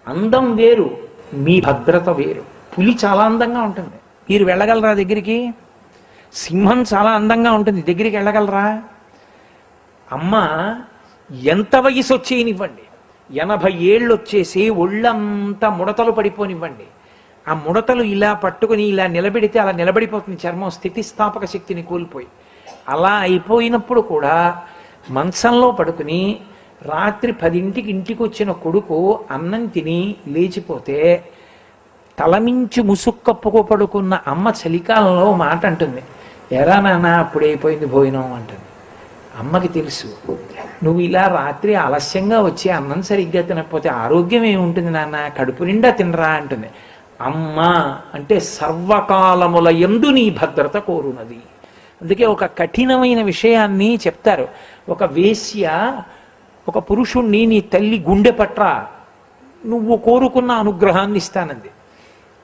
అందం వేరు, మీ భద్రత వేరు. పులి చాలా అందంగా ఉంటుంది, మీరు వెళ్ళగలరా దగ్గరికి? సింహం చాలా అందంగా ఉంటుంది, దగ్గరికి వెళ్ళగలరా? అమ్మ ఎంత వయసు వచ్చేయనివ్వండి, 80 ఏళ్ళు వచ్చేసి ఒళ్ళంతా ముడతలు పడిపోనివ్వండి, ఆ ముడతలు ఇలా పట్టుకుని ఇలా నిలబెడితే అలా నిలబడిపోతుంది చర్మం, స్థితిస్థాపక శక్తిని కోల్పోయి. అలా అయిపోయినప్పుడు కూడా మంచంలో పడుకుని రాత్రి 10ంటికి ఇంటికి వచ్చిన కొడుకు అన్నం తిని లేచిపోతే తలమించి ముసుక్కప్పుకో పడుకున్న అమ్మ చలికాలంలో మాట అంటుంది, ఎరా నాన్న అప్పుడైపోయింది భోజనం అంటుంది. అమ్మకి తెలుసు, నువ్వు ఇలా రాత్రి ఆలస్యంగా వచ్చి అన్నం సరిగ్గా తినకపోతే ఆరోగ్యం ఏముంటుంది నాన్న, కడుపు నిండా తినరా అంటుంది. అమ్మ అంటే సర్వకాలముల యందు నీ భద్రత కోరునది. అందుకే ఒక కఠినమైన విషయాన్ని చెప్తారు. ఒక వేశ్య ఒక పురుషుణ్ణి, నీ తల్లి గుండె పట్రా, నువ్వు కోరుకున్న అనుగ్రహాన్ని ఇస్తానంది.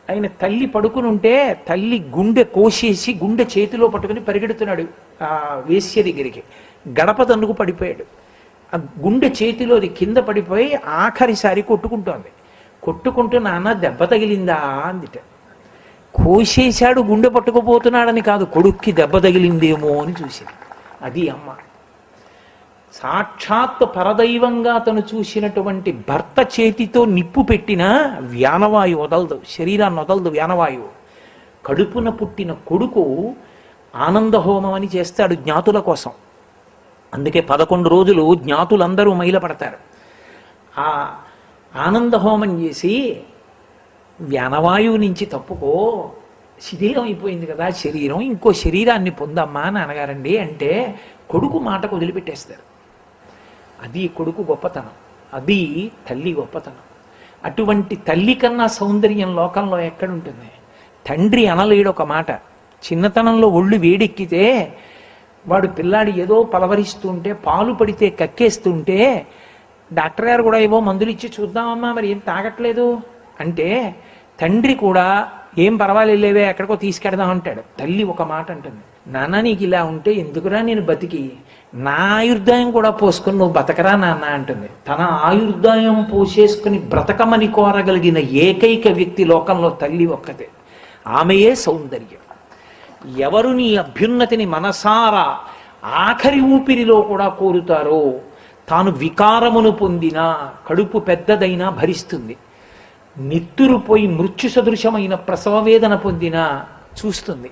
ఆయన తల్లి పడుకుని ఉంటే తల్లి గుండె కోసేసి గుండె చేతిలో పట్టుకుని పరిగెడుతున్నాడు ఆ వేశ్య దగ్గరికి. గడప తన్నుకు పడిపోయాడు. ఆ గుండె చేతిలోది కింద పడిపోయి ఆఖరిసారి కొట్టుకుంటోంది. కొట్టుకుంటూ నాన్న దెబ్బ తగిలిందా అందిట. కోసేశాడు, గుండె పట్టుకుపోతున్నాడని కాదు, కొడుక్కి దెబ్బ తగిలిందేమో అని చూసింది. అది అమ్మ. సాక్షాత్ పరదైవంగా తను చూసినటువంటి భర్త చేతితో నిప్పు పెట్టినా వ్యానవాయువు వదలదు, శరీరాన్ని వదలదు వ్యానవాయువు. కడుపున పుట్టిన కొడుకు ఆనందహోమం అని చేస్తాడు జ్ఞాతుల కోసం. అందుకే 11 రోజులు జ్ఞాతులందరూ మైలపడతారు. ఆ ఆనందహోమం చేసి వ్యానవాయువు నుంచి తప్పుకో, శిథిలం అయిపోయింది కదా శరీరం, ఇంకో శరీరాన్ని పొందమ్మా నాన్నగారండి అంటే కొడుకు మాటకు వదిలిపెట్టేస్తారు. అది కొడుకు గొప్పతనం, అది తల్లి గొప్పతనం. అటువంటి తల్లి కన్నా సౌందర్యం లోకంలో ఎక్కడుంటుంది? తండ్రి అనలేడు ఒక మాట. చిన్నతనంలో ఒళ్ళు వేడెక్కితే వాడు పిల్లాడు ఏదో పలవరిస్తుంటే, పాలు పడితే కక్కేస్తుంటే డాక్టర్ గారు కూడా ఏవో మందులు ఇచ్చి చూద్దామమ్మా మరి ఏం తాగట్లేదు అంటే తండ్రి కూడా ఏం పర్వాలేవే ఎక్కడికో తీసుకెడదాం అంటాడు. తల్లి ఒక మాట అంటుంది, నాన్న నీకు ఇలా ఉంటే ఎందుకురా నేను బతికి, నా ఆయుర్దాయం కూడా పోసుకుని నువ్వు బతకరా నాన్న అంటుంది. తన ఆయుర్దాయం పోసేసుకుని బ్రతకమని కోరగలిగిన ఏకైక వ్యక్తి లోకంలో తల్లి ఒక్కతే. ఆమెయే సౌందర్యం. ఎవరు నీ అభ్యున్నతిని మనసారా ఆఖరి ఊపిరిలో కూడా కోరుతారో తాను వికారమును పొందినా, కడుపు పెద్దదైనా భరిస్తుంది. నిత్తురు పోయి మృత్యు సదృశమైన ప్రసవ వేదన పొందినా చూస్తుంది.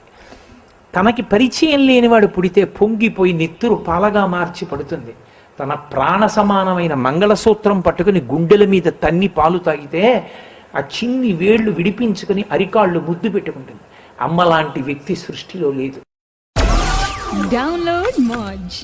తనకి పరిచయం లేనివాడు పుడితే పొంగిపోయి నిత్తురు పాలగా మార్చి పడుతుంది. తన ప్రాణ సమానమైన మంగళసూత్రం పట్టుకుని గుండెల మీద తన్ని పాలు తాగితే ఆ చిన్ని వేళ్లు విడిపించుకుని అరికాళ్ళు ముద్దు పెట్టుకుంటుంది. అమ్మ లాంటి వ్యక్తి సృష్టిలో లేదు. డౌన్లోడ్ మోజ్.